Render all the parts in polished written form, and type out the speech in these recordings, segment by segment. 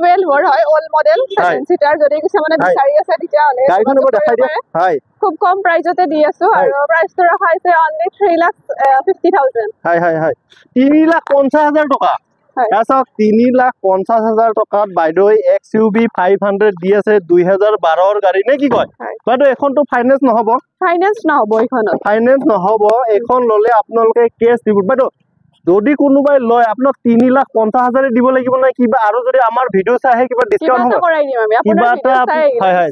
2012 ৰ হয় old model 7 সিটাৰ যদি কিছুমানে বিচাৰি আছে তেতিয়া হলে গাড়ীখন এবাৰ দেখাই দিয়া হয় খুব কম প্ৰাইজতে দি আছো আৰু প্ৰাইসটো ৰখা আছে only 3,50,000 হয় হয় হয় 3,50,000 টকা আচ্ছা 3,50,000 টকাত বাইদেউ XUV 500 দি আছে 2012 ৰ গাড়ী নে কি কয় বাইদেউ এখনটো ফাইনান্স নহব ফাইনান্স নহব এখন ললে আপোনালোকে কেছ দিব বাইদেউ যদি কোনোবাই লয় আপোনাক 3,50,000 দিব লাগিব না কিবা আৰু যদি আমাৰ ভিডিও চাই আহে কিবা ডিসকাউন্ট হ'ব কৰাই দিম আমি আপোনাৰ ভিডিও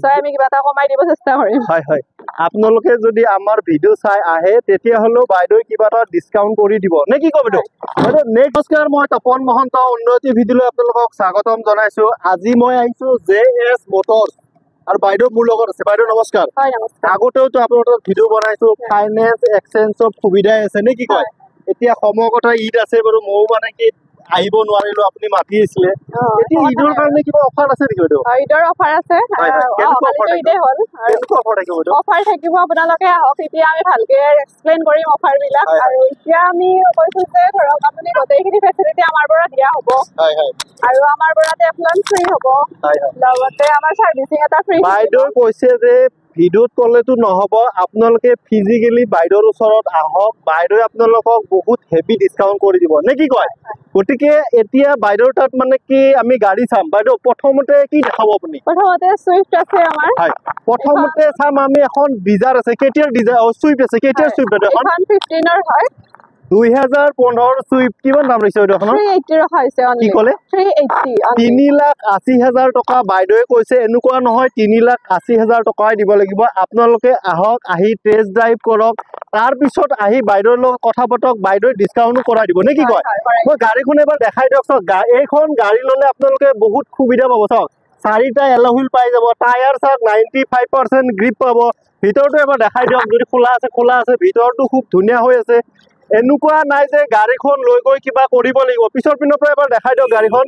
চাই আমি কিবা এটা কমাই দিব চেষ্টা কৰিম হয় হয় আপোনালোকে যদি আমাৰ ভিডিও চাই আহে তেতিয়া হলো বাইদেউ কিবা এটা ডিসকাউন্ট কৰি দিব নে কি কয় বাইদেউ বাইদেউ নমস্কাৰ মই তপন মহন্ত উন্নতি ভিডিওলৈ আপোনালোকক স্বাগতম জনাইছো আজি মই আহিছো JS মোটৰছ আৰু বাইদেউ মোৰ লগত আছে বাইদেউ নমস্কাৰ হয় নমস্কাৰ আগতেও তো আপোনালোকৰ ভিডিও বনাইছো ফাইনান্স এক্সচেঞ্জ অফ সুবিধা আছে নে কি কয় এতিয়া সময়গত ঈদ আছে বাৰু মই মানে কি আহিব নোৱাৰিলো আপুনি মাতি আছিল এতিয়া ঈদৰ কাৰণে কিবা অফাৰ আছে নেকি বাইদেউ ঈদৰ অফাৰ আছে ঈদে হ'ল অফাৰ থাকিব আপোনালোকে আহক এতিয়া আমি ভালকে এক্সপ্লেইন কৰিম অফাৰ বিলাক আৰু এতিয়া আমি কৈছো যে ধৰক আপুনি গোটেইখিনি ফেচিলিটি আমাৰ পৰা দিয়া হ'ব আৰু আমাৰ পৰা টেফলন ফ্ৰী হ'ব লগতে আমাৰ সাৰ্ভিসিং এটা ফ্ৰী বাইদেউ কৈছে যে ভিডিওত কলেতো নহব আপোনালোকে ফিজিক্যালি বাইদেউৰ ওচৰত আহক বাইদেউ আপোনালোকক বহুত হেভি ডিসকাউন্ট কৰি দিব নে কি কয় গটিকে এতিয়া বাইদেউৰ তাত মানে কি আমি গাড়ী চাম বাইদেউ প্ৰথমতে কি দেখাব আপুনি প্ৰথমতে সুইফট আছে আমাৰ হয় প্ৰথমতে চাম আমি এখন ডিজাৰ আছে কেটিয়াৰ ডিজাৰ সুইফট আছে কেটিয়াৰ সুইফট এখন 15 ৰ হয় 2015 সুইফট কিমান দাম লৈছে এইটো এখন 380 ৰখা হৈছে কি কলে 3,80,000 টকা বাইদেউৱে কৈছে এনেকুৱা নহয় 3,80,000 টকাই দিব লাগিব আপোনালোকে আহক আহি টেষ্ট ড্ৰাইভ কৰক তাৰ পিছত আহি বাইদেউৰ লগত কথা পাতক বাইদেউ ডিসকাউন্ট কৰাই দিব নে কি কয় মই গাড়ীখন এবাৰ দেখাই দিয়ক এইখন গাড়ী ললে আপোনালোকে বহুত সুবিধা পাব চাওক চাৰিটা এলয় হুইল পাই যাব টায়াৰ চাওক 95% গ্ৰিপ পাব ভিতৰটো এবাৰ দেখাই দিয়ক যদি খোলা আছে ভিতৰটো খুব ধুনীয়া হৈ আছে এনেকুৱা নাই যে গাড়ীখন লৈ গৈ কিবা কৰিব লাগিব পিছৰ পিনৰ পৰা এবাৰ দেখাই দিয়ক গাড়ীখন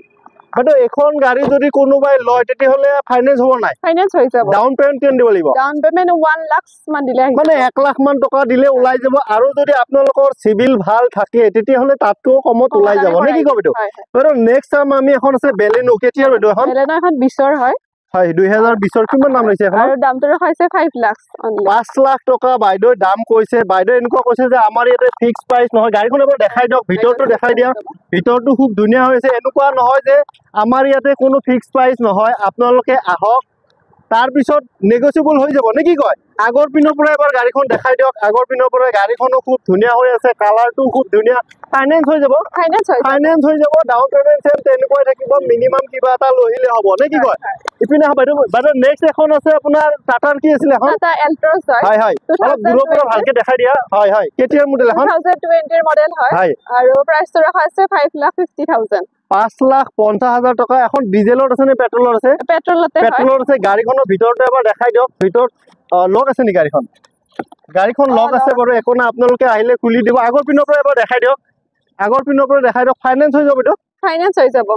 হয়তো এখন গাড়ী যদি কোনোবাই লয় তেতিয়া হলে ফাইনান্স হ'ব নাই ফাইনান্স হৈ যাব ডাউন পেমেন্ট কেন দিব লাগিব ডাউন পেমেন্ট 1 লাখ মান দিলে মানে 1 লাখ মান টকা দিলে ওলাই যাব আৰু যদি আপোনালোকৰ সিভিল ভাল থাকে তেতিয়া হলে তাতকৈ কমত ওলাই যাব নে কি কবিটো আৰু নেক্সট টাইম আমি এখন আছে বেলেনো কেতিয়াৰ বাইদেউ এখন বেলেনো এখন 20 ৰ হয় 2020 ৰ কিমান দাম লৈছে এখন আৰু দামটো ৰখাইছে 5 লাখ 5 লাখ টকা বাইদেউ দাম কৈছে বাইদেউ এনেকুৱা কৈছে যে আমাৰ ইয়াতে ফিক্স প্ৰাইস নহয় গাড়ীখন এবাৰ দেখাই দিয়ক ভিতৰটো দেখাই দিয়া ভিতৰটো খুব ধুনীয়া হৈছে এনেকুৱা নহয় যে আমাৰ ইয়াতে কোনো ফিক্স প্ৰাইস নহয় আপোনালোকে আহক তাৰ পিছত নেগোচিয়েবল হৈ যাব নে কি কয় আগৰ পিনৰ পৰা এবাৰ গাড়ীখন দেখাই দিয়ক আগৰ পিনৰ পৰা গাড়ীখনো খুব ধুনীয়া হৈ আছে কালাৰটো খুব ধুনীয়া ফাইনান্স হৈ যাব ডাউন পেমেন্ট সেম তেনেকৈ থাকিব মিনিমাম কিবা এটা লহিলে হ'ব নে কি কয় ইপিনে বাইদেউ নেক্সট এখন আছে আপোনাৰ টাটাৰ কি আছিল এখন টাটা এল্ট্ৰছ হয় হয় অলপ দূৰৰ পৰা ভালকে দেখাই দিয়া হয় হয় কেতিয়াৰ মডেল এখন 2020 ৰ মডেল হয় আৰু প্ৰাইসটো ৰখা আছে 5,50,000 5,50,000 টকা এখন ডিজেলৰ আছে নে পেট্ৰলৰ আছে পেট্ৰলৰ আছে গাড়ীখনৰ ভিতৰতে এবাৰ দেখাই দিয়ক ভিতৰত লক আছে নি গাড়ীখন লক আছে বাৰু একো না আপোনালোকে আহিলে খুলি দিব আগৰ পিনৰ পৰা এবাৰ দেখাই দিয়ক ফাইনান্স হৈ যাব এইটো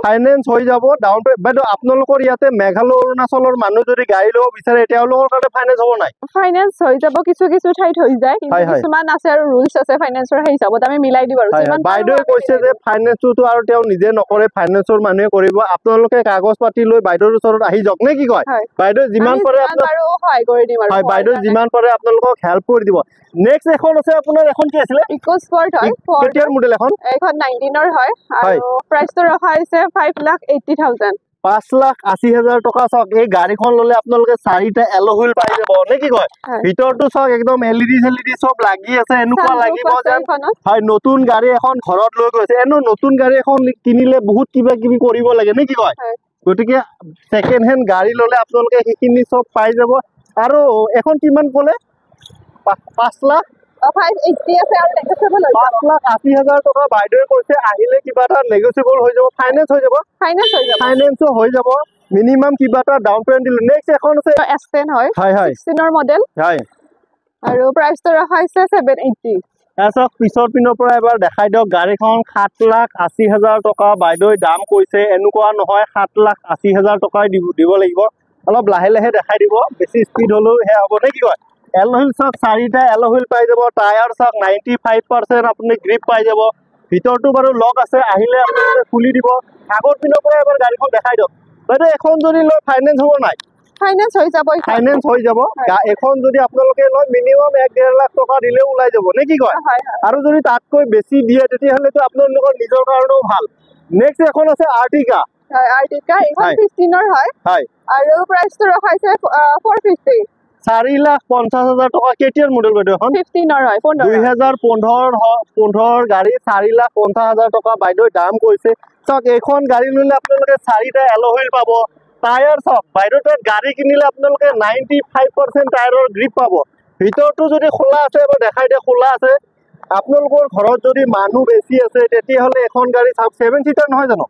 ফাইনান্স হৈ যাব ডাউন বাইদেউ আপোনালোকৰ ইয়াতে মেঘালয় অৰুণাচলৰ মানুহ যদি গাড়ী ল'ব বিচাৰে তেওঁলোকৰ কাৰণে ফাইনান্স হ'ব নাই ফাইনান্স হৈ যাব কিছু ঠাইত হৈ যায় কিন্তু কিছুমান আছে আৰু ৰুলছ আছে ফাইনান্সৰ সেই হিচাপত আমি মিলাই দিব আৰু বাইদেউ কৈছে যে ফাইনান্সটো আৰু তেওঁ নিজে নকৰে ফাইনান্সৰ মানুহে কৰিব আপোনালোকে কাগজ পাতি লৈ বাইদেউৰ ওচৰত আহি যাওক নে কি কয় বাইদেউ যিমান পাৰে আপোনাক সহায় কৰি দিম আৰু বাইদেউ যিমান পাৰে আপোনালোকক হেল্প কৰি দিব নেক্সট এখন আছে আপোনাৰ এখন কি আছিল ইকো স্পৰ্ট হয় কেতিয়াৰ মডেল এখন 19 ৰ হয় আৰু প্ৰাইসটো ৰখা হৈছে 5,80,000 5,80,000 টকা চাওক এই গাড়ীখন ললে আপোনালোকে চাৰিটা এলয় হুইল পাই যাব নে কি কয় ভিতৰটো চাওক একদম এলইডি সব লাগি আছে এনেকুৱা লাগিব যেন হয় নতুন গাড়ী এখন ঘৰত লৈ গৈছে নতুন গাড়ী এখন কিনিলে বহুত কিবা কিবি কৰিব লাগে নে কি কয় গতিকে সেকেন্ড হ্যান্ড গাড়ী ললে আপোনালোকে সেইখিনি সব পাই যাব আৰু এখন কিমান ক'লে 5 লাখ 580 আছে আৰু নেগোচিয়েবল হৈ যাব 5,80,000 টকা বাইদেউ কৈছে আহিলে কিবা এটা নেগোচিয়েবল হৈ যাব ফাইনান্স হৈ যাব মিনিমাম কিবা এটা ডাউন পেমেন্ট দিলে নেক্সট এখন আছে S10 হয় 16 ৰ মডেল হয় আৰু প্ৰাইসটো ৰখা হৈছে 780 এসক পিছৰ পিনৰ পৰা এবাৰ দেখাই দিয়ক গাড়ীখন 7,80,000 টকা বাইদেউ দাম কৈছে এনেকুৱা নহয় 7,80,000 টকাই দিব লাগিব অলপ লাহে লাহে দেখাই দিব বেছি স্পীড হলো হে হ'ব নে কি কয় এলয় হুইল চাওক চাৰিটা এলয় হুইল পাই যাব টায়াৰ চাওক 95% আপুনি গ্ৰিপ পাই যাব ভিতৰটো বাৰু লক আছে আহিলে আপোনালোকে খুলি দিব আগৰ পিনৰ পৰা এবাৰ গাড়ীখন দেখাই দিয়ক বাইদেউ এখন যদি লয় ফাইনেন্স হ'ব নাই ফাইনেন্স হৈ যাব ফাইনেন্স হৈ যাব এখন যদি আপোনালোকে লয় মিনিমাম 1.5 লাখ টকা দিলেও ওলাই যাব নে কি কয় আৰু যদি তাতকৈ বেছি দিয়ে তেতিয়াহ'লেতো আপোনালোকৰ নিজৰ কাৰণেও ভাল নেক্সট এখন আছে আৰ্টিকা আৰ্টিকা এখন 15 ৰ হয় আৰু প্ৰাইচটো ৰখাইছে 450 4,50,000 টকা কেতিয়াৰ মডেল বাইদেউ এখন 15 ৰ হয় 2015 গাড়ী 4,50,000 টকা বাইদেউ দাম কৈছে চাওক এইখন গাড়ী ললে আপোনালোকে 4টা এল'হুইল পাব টায়াৰ চাওক বাইদেউ তাত গাড়ী কিনিলে আপোনালোকে 95% টায়াৰৰ গ্ৰিপ পাব ভিতৰটো যদি খোলা আছে বা দেখাই দিয়ে খোলা আছে আপোনালোকৰ ঘৰত যদি মানুহ বেছি আছে তেতিয়াহ'লে এখন গাড়ী চাওক 7 সিটাৰ নহয় জানো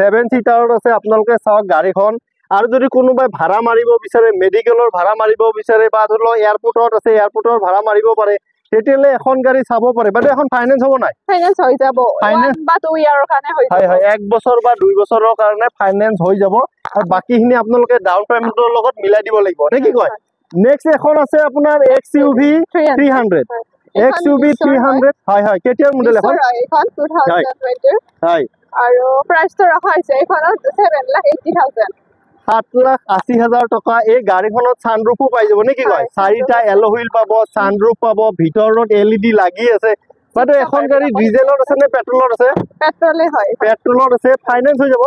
7 সিটাৰত আছে আপোনালোকে চাওক গাড়ীখন আৰু যদি কোনোবাই ভাড়া মাৰিব বিচাৰে মেডিকেলৰ ভাড়া মাৰিব বিচাৰে বা ধৰি লওক এয়াৰপোৰ্টত আছে এয়াৰপোৰ্টৰ ভাড়া মাৰিব পাৰে তেতিয়াহ'লে এখন গাড়ী চাব পাৰে বাইদেউ এখন ফাইনেন্স হ'ব নাই ফাইনেন্স হৈ যাব 1 বা 2 ইয়াৰৰ কাৰণে হৈ যাব হয় 1 বছৰ বা 2 বছৰৰ কাৰণে ফাইনেন্স হৈ যাব আৰু বাকিখিনি আপোনালোকে ডাউন পেমেন্টৰ লগত মিলাই দিব লাগিব নে কি কয় নেক্সট এখন আছে আপোনাৰ XUV 300 XUV 300 হয় কেতিয়াৰ মডেল এখন 2020 হয় আৰু প্ৰাইচটো ৰখা হৈছে এইখনত 7,80,000 7,80,000 টকা এই গাড়ীখনত সানৰুফো পাই যাব নে কি কয় 4টা এল'হুইল পাব সানৰুফ পাব ভিতৰত LED লাগি আছে বাইদেউ এখন গাড়ী ডিজেলত আছে নে পেট্ৰলত আছে পেট্ৰলে হয় পেট্ৰলত আছে ফাইনেন্স হৈ যাব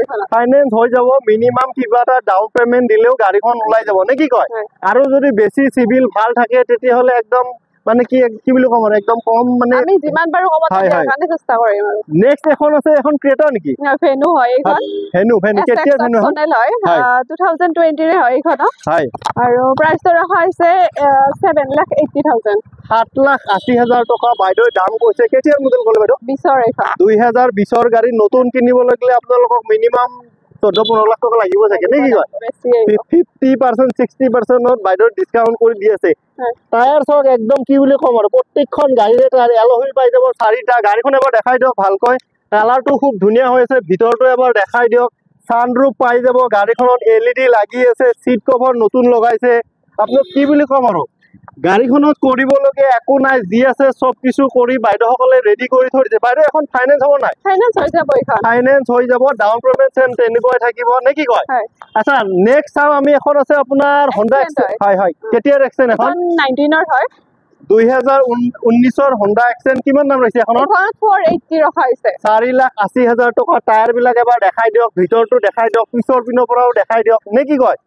এইখনত ফাইনেন্স হৈ যাব মিনিমাম কিবা এটা ডাউন পেমেন্ট দিলেও গাড়ীখন ওলাই যাব নে কি কয় আৰু যদি বেছি সিভিল ভাল থাকে তেতিয়াহ'লে একদম মানে কি বুলি কম আৰু একদম কম মানে আমি যিমান পাৰো কমত দিয়াৰ কাৰণে চেষ্টা কৰিম আৰু নেক্সট এখন আছে এখন ক্ৰেটা নেকি ভেনু হয় এইখন ভেনু কেতিয়া ভেনু হয় 2020 ৰে হয় এইখন হয় আৰু প্ৰাইচটো ৰখা হৈছে 7,80,000 7,80,000 টকা বাইদেউ দাম কৈছে কেতিয়াৰ মডেল ক'লে বাইদেউ 20 এইখন 2020 গাড়ী নতুন কিনিব লাগিলে আপোনালোকক মিনিমাম 14-15 লাখ টকা লাগিব চাগে নে কি কয় 50% 60% বাইদেউ ডিসকাউন্ট কৰি দি আছে টায়াৰ চাওক একদম কি বুলি কম আৰু প্ৰত্যেকখন গাড়ীৰে টায়াৰ এল'হুইল পাই যাব 4টা গাড়ীখন এবাৰ দেখাই দিয়ক ভালকৈ কালাৰটো খুব ধুনীয়া হৈ আছে ভিতৰটো এবাৰ দেখাই দিয়ক সানৰুফ পাই যাব গাড়ীখনত LED লাগি আছে সিট কভাৰ নতুন লগাইছে আপোনাক কি বুলি কম আৰু গাড়ীখনত কৰিবলগীয়া একো নাই যি আছে সব কিছু কৰি বাইদেউসকলে ৰেডি কৰি থৈ দিছে বাইদেউ এখন ফাইনেন্স হ'ব নাই ফাইনেন্স হৈ যাব এইখন ফাইনেন্স হৈ যাব ডাউন পেমেন্ট তেনেকৈ থাকিব নে কি কয় আচ্ছা নেক্সট চাও আমি এখন আছে আপোনাৰ Honda Accent হয় কেতিয়াৰ Accent এখন 19 ৰ হয় 2019 ৰ Honda Accent কিমান দাম ৰৈছে এখনৰ 480 ৰখা হৈছে 4,80,000 টকা টায়াৰ বিলাক এবাৰ দেখাই দিয়ক ভিতৰটো দেখাই দিয়ক পিছৰ পিনৰ পৰাও দেখাই দিয়ক নে কি কয়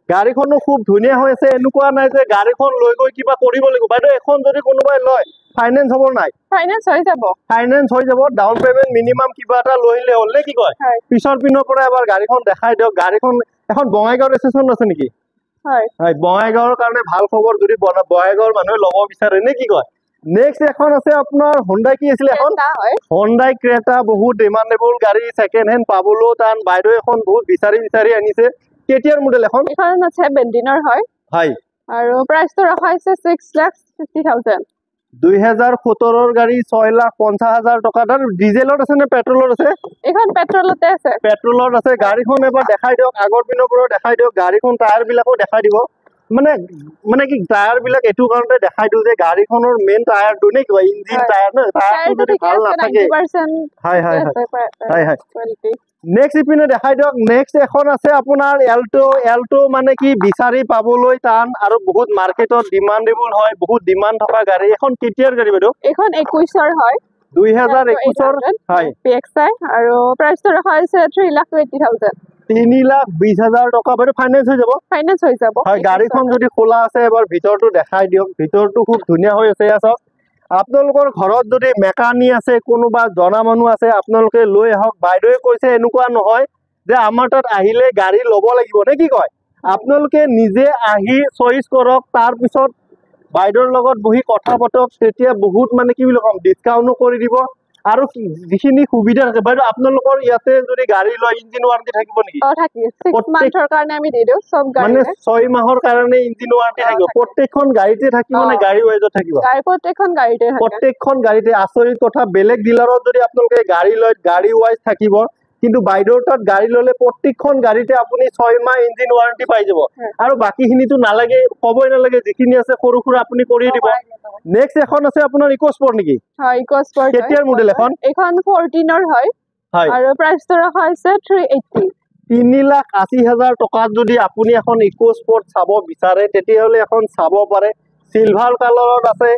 গাড়ীখনো খুব ধুনীয়া হৈ আছে এনেকুৱা নাই যে গাড়ীখন লৈ গৈ কিবা কৰিব লাগিব বাইদেউ এখন যদি কোনোবাই লয় ফাইনেন্স হ'ব নাই ফাইনেন্স হৈ যাব ডাউন পেমেন্ট মিনিমাম কিবা এটা লৈলে হ'ল নে কি কয় পিছৰ পিনৰ পৰা এবাৰ গাড়ীখন দেখাই দিয়ক গাড়ীখন এখন বঙাইগাঁও ৰেজিষ্ট্ৰেচন আছে নেকি হয় বঙাইগাঁওৰ কাৰণে ভাল খবৰ যদি বঙাইগাঁওৰ মানুহে ল'ব বিচাৰে নে কি কয় নেক্সট এখন আছে আপোনাৰ Honda কি আছিল এখন Honda Creta বহুত ডিমান্ডেবল গাড়ী সেকেন্ড হেন্ড পাবলৈও টান বাইদেউ এখন বহুত বিচাৰি আনিছে কেতিয়াৰ মডেল এখন 17 ৰ হয় আৰু প্ৰাইচটো ৰখা হৈছে 6,50,000 2017 ৰ গাড়ী 6,50,000 টকা তাৰ ডিজেলত আছে নে পেট্ৰলত আছে এখন পেট্ৰলতে আছে পেট্ৰলত আছে গাড়ীখন এবাৰ দেখাই দিয়ক আগৰ পিনৰ পৰা দেখাই দিয়ক গাড়ীখন টায়াৰ বিলাকো দেখাই দিব মানে কি টায়াৰ বিলাক এটো কাৰণতে দেখাই দিও যে গাড়ীখনৰ মেইন টায়াৰটো নে কি ইঞ্জিন টায়াৰ ন টায়াৰটো যদি ভাল নাথাকে 90% নেক্সট ইপিনে দেখাই দিয়ক নেক্সট এখন আছে আপোনাৰ এল্টো মানে কি বিচাৰি পাবলৈ টান আৰু বহুত মাৰ্কেটত ডিমান্ডেবল হয় বহুত ডিমান্ড থকা গাড়ী এখন কেতিয়াৰ গাড়ী বাইদেউ এখন 21 ৰ হয় 2021 ৰ হয় PXI আৰু প্ৰাইচটো ৰখা হৈছে 3,20,000 3,20,000 টকা বাইদেউ ফাইনেন্স হৈ যাব হয় গাড়ীখন যদি খোলা আছে এবাৰ ভিতৰটো দেখাই দিয়ক ভিতৰটো খুব ধুনীয়া হৈ আছে চাওক আপোনালোকৰ ঘৰত যদি মেকানি আছে কোনোবা জনা মানুহ আছে আপোনালোকে লৈ আহক বাইদেৱে কৈছে এনেকুৱা নহয় যে আমাৰ তাত আহিলে গাড়ী ল'ব লাগিব নে কি কয় আপোনালোকে নিজে আহি চইচ কৰক তাৰ পিছত বাইদেউৰ লগত বহি কথা পাতক তেতিয়া বহুত মানে কি বুলি কম ডিসকাউন্টও কৰি দিব আৰু যিখিনি সুবিধা আছে বাইদেউ আপোনালোকৰ ইয়াতে যদি গাড়ী লয় ইঞ্জিন ওয়াৰেন্টি থাকিব নেকি থাকে 6 মাহৰ কাৰণে আমি দি দিও সব গাড়ী মানে 6 মাহৰ কাৰণে ইঞ্জিন ওয়াৰেন্টি থাকিব প্ৰত্যেকখন গাড়ীতে থাকিব নে গাড়ী ওয়াইজত থাকিব প্ৰত্যেকখন গাড়ীতে আচৰিত কথা বেলেগ ডিলাৰত যদি আপোনালোকে গাড়ী লয় গাড়ী ওয়াইজ থাকিব কিন্তু বাইদেউৰ তাত গাড়ী ললে প্ৰত্যেকখন গাড়ীতে আপুনি 6 মাহ ইঞ্জিন ওয়াৰেন্টি পাই যাব আৰু বাকিখিনিটো নালাগে কবই নালাগে যিখিনি আছে সৰু সৰু আপুনি কৰি দিব নেক্সট এখন আছে আপোনাৰ ইকোস্পোৰ্ট নেকি হয় ইকোস্পোৰ্ট কেতিয়াৰ মডেল এখন 14 ৰ হয় আৰু প্ৰাইচটো ৰখা হৈছে 380 3,80,000 টকাত যদি আপুনি এখন ইকো স্পৰ্ট চাব বিচাৰে তেতিয়াহ'লে এখন চাব পাৰে সিলভাৰ কালাৰত আছে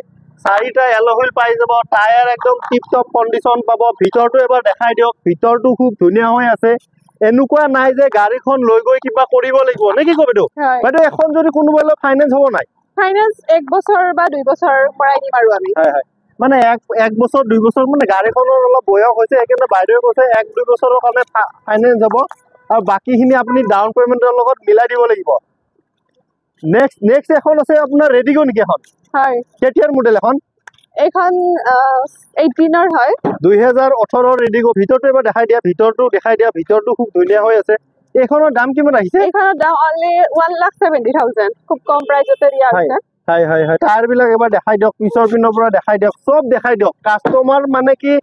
4টা এল'হুইল পাই যাব টায়াৰ একদম টিপ টপ কণ্ডিশ্যন পাব ভিতৰটো এবাৰ দেখাই দিয়ক ভিতৰটো খুব ধুনীয়া হৈ আছে এনেকুৱা নাই যে গাড়ীখন লৈ গৈ কিবা কৰিব লাগিব নে কি কবিটো বাইদেউ এখন যদি কোনোবাই লৈ ফাইনেন্স হ'ব নাই ফাইনেন্স 1 বছৰ বা 2 বছৰ কৰাই দিম আৰু আমি হয় হয় মানে এক বছৰ 2 বছৰ মানে গাড়ীখনৰ অলপ বয়স হৈছে সেইকাৰণে বাইদেৱে কৈছে 1-2 বছৰৰ কাৰণে ফাইনেন্স হ'ব আৰু বাকিখিনি আপুনি ডাউন পেমেণ্টৰ লগত মিলাই দিব লাগিব নেক্সট এখন আছে আপোনাৰ ৰেডিগো নেকি এখন হয় কেতিয়াৰ মডেল এখন এইখন 18 হয় 2018 ৰেডিগো ভিতৰটো এবাৰ দেখাই দিয়া ভিতৰটো খুব ধুনীয়া হৈ আছে এইখনৰ দাম কিমান আহিছে এইখনৰ দাম অনলি 1,70,000 খুব কম প্ৰাইজতে দিয়া হৈছে হয় হয় হয় টায়াৰ বিলাক এবাৰ দেখাই দিয়ক পিছৰ পিনৰ পৰা দেখাই দিয়ক সব দেখাই দিয়ক কাস্টমাৰ মানে কি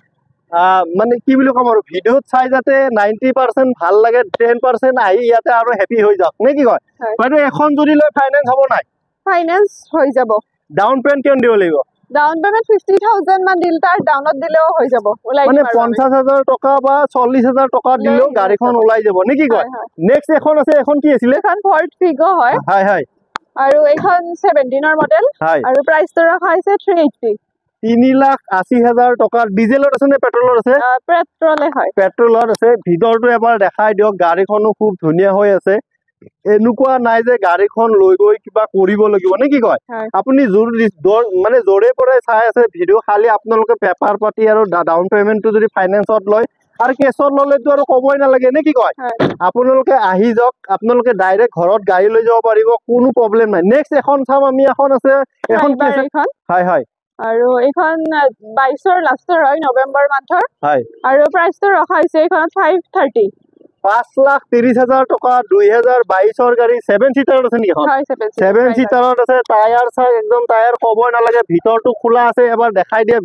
মানে কি বুলি কম আৰু ভিডিঅ'ত চাই যাতে 90% ভাল লাগে 10% আহি ইয়াতে আৰু হেপি হৈ যাওক নে কি কয় বাইদেউ এখন যদি লৈ ফাইনেন্স হ'ব নাই ফাইনেন্স হৈ যাব ডাউন পেমেণ্ট কিমান দিব লাগিব ডাউন পেমেণ্ট 50,000 মান দিল তাৰ ডাউনত দিলেও হৈ যাব ওলাই মানে 50,000 টকা বা 40,000 টকা দিলেও গাড়ীখন ওলাই যাব নে কি কয় নেক্সট এখন আছে এখন কি আছিল এখন ফৰ্ড ফিগো হয় হয় হয় আৰু এইখন 17 মডেল আৰু প্ৰাইসটো ৰখা হৈছে 380 3,80,000 টকাৰ ডিজেলত আছে নে পেট্ৰলৰ আছে পেট্ৰলে হয় পেট্ৰলত আছে ভিতৰটো এবাৰ দেখাই দিয়ক গাড়ীখনো খুব ধুনীয়া হৈ আছে এনেকুৱা নাই যে গাড়ীখন লৈ গৈ কিবা কৰিব লাগিব নে কি কয় আপুনি মানে জোৰে পৰাই চাই আছে ভিডিঅ' খালি আপোনালোকে পেপাৰ পাতি আৰু ডাউন পেমেণ্টটো যদি ফাইনেন্সত লয় আৰু কেছত ল'লেতো আৰু ক'বই নালাগে নে কি কয় আপোনালোকে আহি যাওক আপোনালোকে ডাইৰেক্ট ঘৰত গাড়ী লৈ যাব পাৰিব কোনো প্ৰব্লেম নাই নেক্সট এখন চাম আমি এখন আছে এখন হয় হয় আৰু এইখন 22ৰ লাষ্টৰ হয় নৱেম্বৰ মান্থৰ হয় আৰু প্ৰাইসটো ৰখা হৈছে এইখনত 530 5,30,000 টকা 2022ৰ গাড়ী 7 সিটাৰত আছে নেকি এখন 7 সিটাৰত আছে টায়াৰ চাই একদম টায়াৰ ক'বই নালাগে ভিতৰটো খোলা আছে এবাৰ দেখাই দিয়া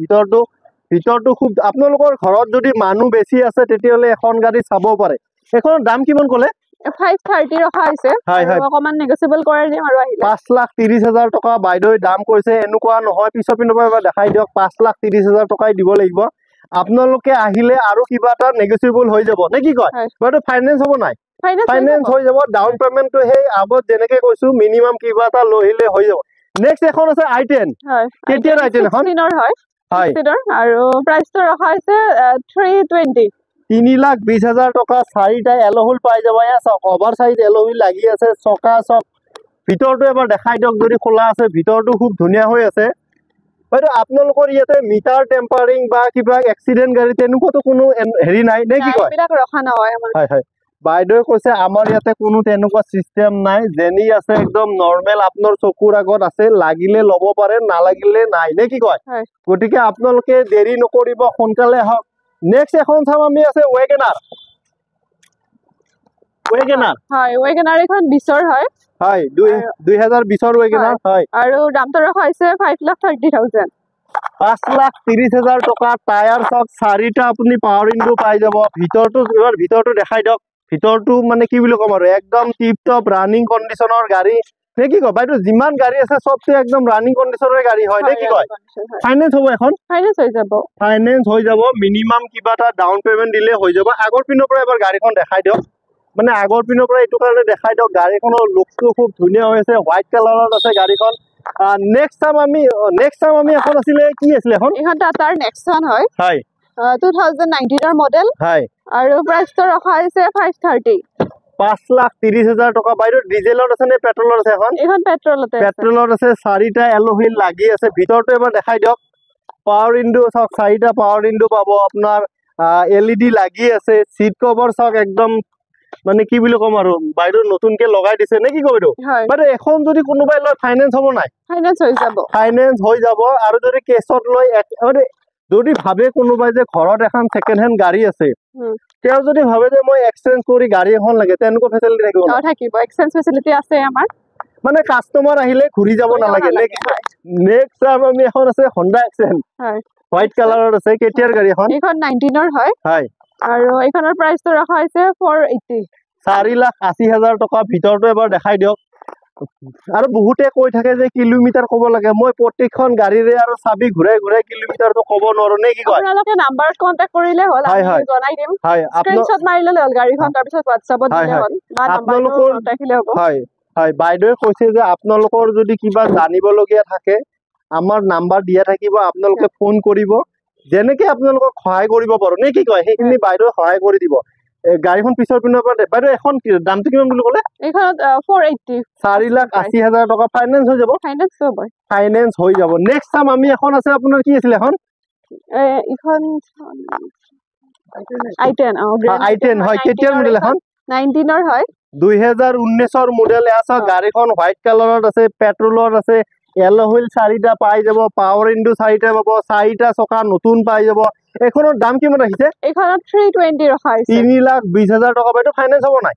ভিতৰটো খুব আপোনালোকৰ ঘৰত যদি মানুহ বেছি আছে তেতিয়াহ'লে এখন গাড়ী চাব পাৰে এখনৰ দাম কিমান ক'লে 530 ৰখা হৈছে অকমান নেগোচিয়েবল কৰাই দিম আৰু আহিলে 5,30,000 টকা বাইদেউ দাম কৈছে এনেকুৱা নহয় পিছৰ পিনৰ পৰা এবাৰ দেখাই দিয়ক 5,30,000 টকাই দিব লাগিব আপোনালোকে আহিলে আৰু কিবা এটা নেগোচিয়েবল হৈ যাব নে কি কয় বাইদেউ ফাইনেন্স হ'ব নাই ফাইনেন্স হৈ যাব ডাউন পেমেণ্টটো সেই আগত যেনেকে কৈছো মিনিমাম কিবা এটা লৈ আহিলে হৈ যাব নেক্সট এখন আছে i10 কেতিয়াৰ i10 এখন হয় আৰু প্ৰাইসটো ৰখা হৈছে 320 3,20,000 টকা 4টা এল'হুইল পাই যাব এয়া চাওক অভাৰ সাইজ এল'হুইল লাগি আছে চকা চক ভিতৰটো এবাৰ দেখাই দিয়ক যদি খোলা আছে ভিতৰটো খুব ধুনীয়া হৈ আছে বাইদেউ আপোনালোকৰ ইয়াতে মিটাৰ টেম্পাৰিং বা কিবা এক্সিডেণ্ট গাড়ী তেনেকুৱাতো কোনো হেৰি নাই নে কি কয় ৰখা নহয় হয় হয় বাইদেৱে কৈছে আমাৰ ইয়াতে কোনো তেনেকুৱা চিষ্টেম নাই যেনি আছে একদম নৰ্মেল আপোনাৰ চকুৰ আগত আছে লাগিলে ল'ব পাৰে নালাগিলে নাই নে কি কয় গতিকে আপোনালোকে দেৰি নকৰিব সোনকালে আহক নেক্সট এখন চাম আমি আছে ৱেগনাৰ ৱেগনাৰ এখন 20ৰ হয় 2020ৰ ৱেগনাৰ হয় আৰু দামটো ৰখা হৈছে 5,30,000 5,30,000 টকা টায়াৰ চব 4টা আপুনি পাৱাৰ ইনডো পাই যাব ভিতৰটো দেখাই দিয়ক ভিতৰটো মানে কি বুলি ক'ম আৰু একদম টিপ টপ ৰানিং কণ্ডিশ্যনৰ গাড়ী নে কি কয় বাইদেউ যিমান গাড়ী আছে চবটো একদম ৰানিং কণ্ডিশ্যনৰ গাড়ী হয় নে কি কয় ফাইনেন্স হ'ব এখন ফাইনেন্স হৈ যাব মিনিমাম কিবা এটা ডাউন পেমেণ্ট দিলে হৈ যাব আগৰ পিনৰ পৰা এবাৰ গাড়ীখন দেখাই দিয়ক মানে আগৰ পিনৰ পৰা এইটো কাৰণে দেখাই দিয়ক গাড়ীখনৰ লুকটো খুব ধুনীয়া হৈ আছে হোৱাইট কালাৰত আছে গাড়ীখন নেক্সট টাইম আমি এখন আছিলে কি আছিলে এখন টাটাৰ নেক্সন হয় 2019ৰ মডেল আৰু প্ৰাইসটো ৰখা হৈছে 530 5,30,000 টকা বাইদেউ ডিজেলত আছে নে পেট্ৰলত আছে এখন পেট্ৰলত আছে 4টা এল'হুইল লাগি আছে ভিতৰটো এবাৰ দেখাই দিয়ক পাৱাৰ ইনডো চাওক 4টা পাৱাৰ ইনডো পাব আপোনাৰ LED লাগি আছে সিট কভাৰ চাওক একদম মানে কি বুলি ক'ম আৰু বাইদেউ নতুনকে লগাই দিছে নে কি কয় বাইদেউ এখন যদি কোনোবাই লয় ফাইনেন্স হ'ব নাই ফাইনেন্স হৈ যাব আৰু যদি কেছত লয় যদি ভাবে কোনোবাই যে ঘৰত এখন ছেকেণ্ড হেণ্ড গাড়ী আছে তেওঁ যদি ভাবে যে মই এক্সচেঞ্জ কৰি গাড়ী এখন লাগে তেনেকুৱা ফেচিলিটি থাকিব এক্সচেঞ্জ ফেচিলিটি আছে আমাৰ মানে কাস্টমাৰ আহিলে ঘূৰি যাব নালাগে নেক্সট আমি এখন আছে হণ্ডা এক্সেন্ট হোৱাইট কালাৰত আছে কেতিয়াৰ গাড়ী এখন 19ৰ হয় আৰু এইখনৰ প্ৰাইসটো ৰখা হৈছে 480 4,80,000 টকা ভিতৰটো এবাৰ দেখাই দিয়ক আৰু বহুতে কৈ থাকে যে কিলোমিটাৰ ক'ব লাগে মই প্ৰত্যেকখন গাড়ীৰে আৰু চাবি ঘূৰাই ঘূৰাই কিলোমিটাৰটো ক'ব নোৱাৰো নে কি কয় আপোনালোকে নাম্বাৰত কন্টাক্ট কৰিলে হ'ল হয়, হয়। আমি জনাই দিম হয় স্ক্ৰিনশ্বট মাৰি ল'লে হ'ল গাড়ীখন তাৰপিছত হোৱাটছআপত হয়, দিলে হয়। হ'ল বা নাম্বাৰটো আপোনালোকৰ ৰাখিলে হ'ব হয় হয় বাইদেৱে কৈছে যে আপোনালোকৰ যদি কিবা জানিবলগীয়া থাকে আমাৰ নাম্বাৰ দিয়া থাকিব আপোনালোকে ফোন কৰিব যেনেকে আপোনালোকক সহায় কৰিব পাৰো নে কি কয় সেইখিনি বাইদেৱে সহায় কৰি দিব গাড়ীখন পিছৰ পিনৰ পৰা বাইদেউ এখন দামটো কিমান বুলি ক'লে এইখনত 480 4,80,000 টকা ফাইনেন্স হৈ যাব ফাইনেন্স হ'ব ফাইনেন্স হৈ যাব নেক্সট টাইম আমি এখন আছে আপোনাৰ কি আছিল এখন এইখন i10 i10 হয় কেতিয়াৰ মডেল এখন 19 ৰ হয় 2019 মডেল আছে গাড়ীখন হোৱাইট কালাৰত আছে পেট্ৰলৰ আছে yellow হুইল 4টা পাই যাব পাৱাৰ ইনডু 4টা পাব 4টা চকা নতুন পাই যাব এখনৰ দাম কিমান ৰাখিছে এইখনত 320 ৰখা হৈছে 3,20,000 টকা বাইদেউ ফাইনেন্স হ'ব নাই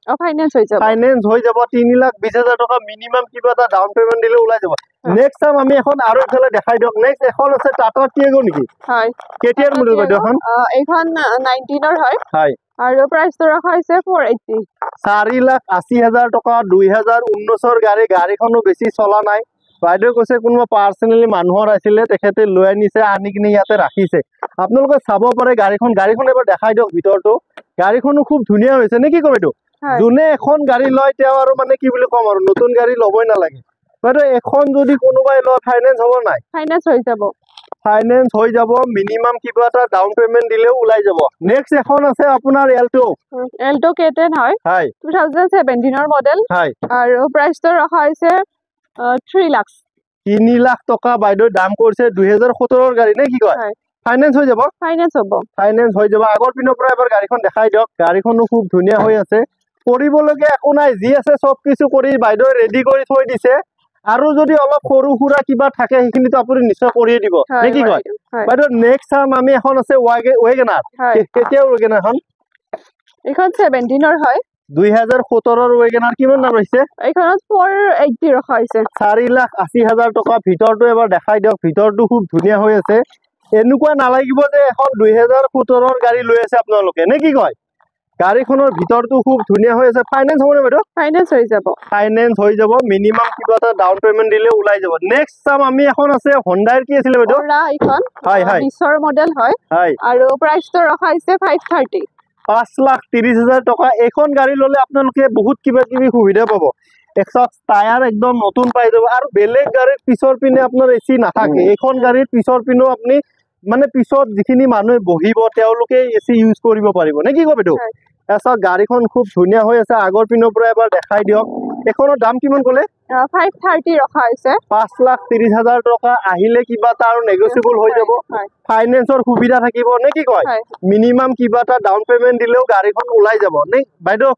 ফাইনেন্স হৈ যাব 3,20,000 টকা মিনিমাম কিবা এটা ডাউন পেমেন্ট দিলে ওলাই যাব নেক্সট টাইম আমি এখন আৰু এফালে দেখাই দিয়ক নেক্সট এখন আছে টাটা টিয়াগো নেকি হয় কেতিয়াৰ মডেল বাইদেউ এখন এইখন 19 ৰ হয় হয় আৰু প্ৰাইসটো ৰখা হৈছে 480 4,80,000 টকা 2019 গাড়ীখনো বেছি চলা নাই বাইদেউ কৈছে কোনোবা পাৰ্সোনেলি মানুহৰ আছিলে তেখেতে লৈ আনিছে আনি কিনে ইয়াতে ৰাখিছে আপোনালোকে চাব পাৰে গাড়ীখন এবাৰ দেখাই দিয়ক ভিতৰটো গাড়ীখনো খুব ধুনীয়া হৈছে নে কি কম এইটো যোনে এখন গাড়ী লয় তেওঁ আৰু মানে কি বুলি কম আৰু নতুন গাড়ী ল'বই নালাগে বাইদেউ এখন যদি কোনোবাই লয় ফাইনেন্স হ'ব নাই ফাইনেন্স হৈ যাব মিনিমাম কিবা এটা ডাউন পেমেন্ট দিলেও ওলাই যাব নেক্সট এখন আছে আপোনাৰ এল্টো K10 হয় 2017 ৰ মডেল হয় আৰু প্ৰাইসটো ৰখা হৈছে 3 লাখ 3 লাখ টকা বাইদেউ দাম কৰিছে 2017 ৰ গাড়ী নে কি কয় ফাইনেন্স হৈ যাব ফাইনেন্স হৈ যাব আগৰ পিনৰ পৰা এবাৰ গাড়ীখন দেখাই দিয়ক গাড়ীখনো খুব ধুনীয়া হৈ আছে কৰিবলগীয়া একো নাই যি আছে সব কিছু কৰি বাইদেউ ৰেডি কৰি থৈ দিছে আৰু যদি অলপ সৰু সুৰা কিবা থাকে সেইখিনিতো আপুনি নিশ্চয় কৰিয়ে দিব নে কি কয় বাইদেউ নেক্সট টাইম আমি এখন আছে ৱেগনাৰ কেতিয়া ৱেগনাৰ এখন এইখন 17 ৰ হয় 2017 ৰ ৱেগনাৰ কিমান দাম হৈছে এইখনত 480 ৰখা হৈছে 4,80,000 টকা ভিতৰটো এবাৰ দেখাই দিয়ক ভিতৰটো খুব ধুনীয়া হৈ আছে এনেকুৱা নালাগিব যে এখন 2017 ৰ গাড়ী লৈ আছে আপোনালোকে নে কি কয় গাড়ীখনৰ ভিতৰটো খুব ধুনীয়া হৈ আছে ফাইনেন্স হ'ব নে বাইদেউ ফাইনেন্স হৈ যাব মিনিমাম কিবা এটা ডাউন পেমেন্ট দিলে ওলাই যাব নেক্সট টাইম আমি এখন আছে হন্ডাৰ কি আছিল বাইদেউ এইখন হয় হয় 20 ৰ মডেল হয় আৰু প্ৰাইসটো ৰখা হৈছে 530 5,30,000 টকা এখন গাড়ী ললে আপোনালোকে বহুত কিবা কিবি সুবিধা পাব টায়াৰ একদম নতুন পাই যাব আৰু বেলেগ গাড়ীৰ পিছৰ পিনে আপোনাৰ এচি নাথাকে এখন গাড়ীৰ পিছৰ পিনেও আপুনি মানে পিছত যিখিনি মানুহে বহিব তেওঁলোকে এচি ইউজ কৰিব পাৰিব নে কি কয় বাইদেউ গাড়ীখন খুব ধুনীয়া হৈ আছে আগৰ পিনৰ পৰা এবাৰ দেখাই দিয়ক এখনৰ দাম কিমান ক'লে 530 ৰখা হৈছে 5,30,000 টকা আহিলে কিবা এটা আৰু নেগোচিয়েবল হৈ যাব ফাইনেন্সৰ সুবিধা থাকিব নে কি কয় মিনিমাম কিবা এটা ডাউন পেমেন্ট দিলেও গাড়ীখন ওলাই যাব নে বাইদেউ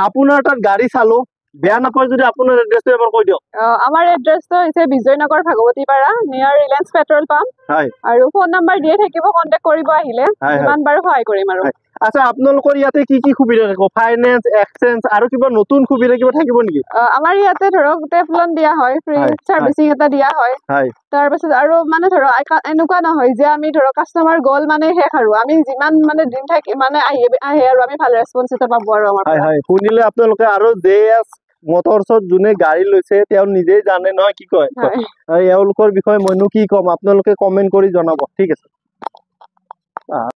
আপোনাৰ তাত গাড়ী চালো বেয়া নাপায় যদি আপোনাৰ এড্ৰেছটো এবাৰ কৈ দিয়ক আমাৰ এড্ৰেছটো হৈছে বিজয়নগৰ ভাগৱতীপাৰা নিয়াৰ ৰিলায়েন্স পেট্ৰল পাম্প আৰু ফোন নাম্বাৰ দিয়ে থাকিব কন্টেক্ট কৰিব আহিলে যিমান বাৰু সহায় কৰিম আৰু আচ্ছা আপোনালোকৰ ইয়াতে কি কি সুবিধা থাকিব ফাইনেন্স এক্সচেঞ্জ আৰু কিবা নতুন সুবিধা কিবা থাকিব নেকি আমাৰ ইয়াতে ধৰক টেফলন দিয়া হয় ফ্ৰী সাৰ্ভিসিং এটা দিয়া হয় তাৰ পাছত আৰু মানে ধৰক এনেকুৱা নহয় যে আমি ধৰক কাস্টমাৰ গল মানে শেষ আৰু আমি যিমান মানে দিন থাকি মানে আহে আৰু আমি ভাল ৰেসপন্স এটা পাব আৰু আমাৰ শুনিলে আপোনালোকে আৰু জেএছ মটৰছত যোনে গাড়ী লৈছে তেওঁ নিজেই জানে নহয় কি কয় আৰু এওঁলোকৰ বিষয়ে মইনো কি ক'ম আপোনালোকে কমেন্ট কৰি জনাব ঠিক আছে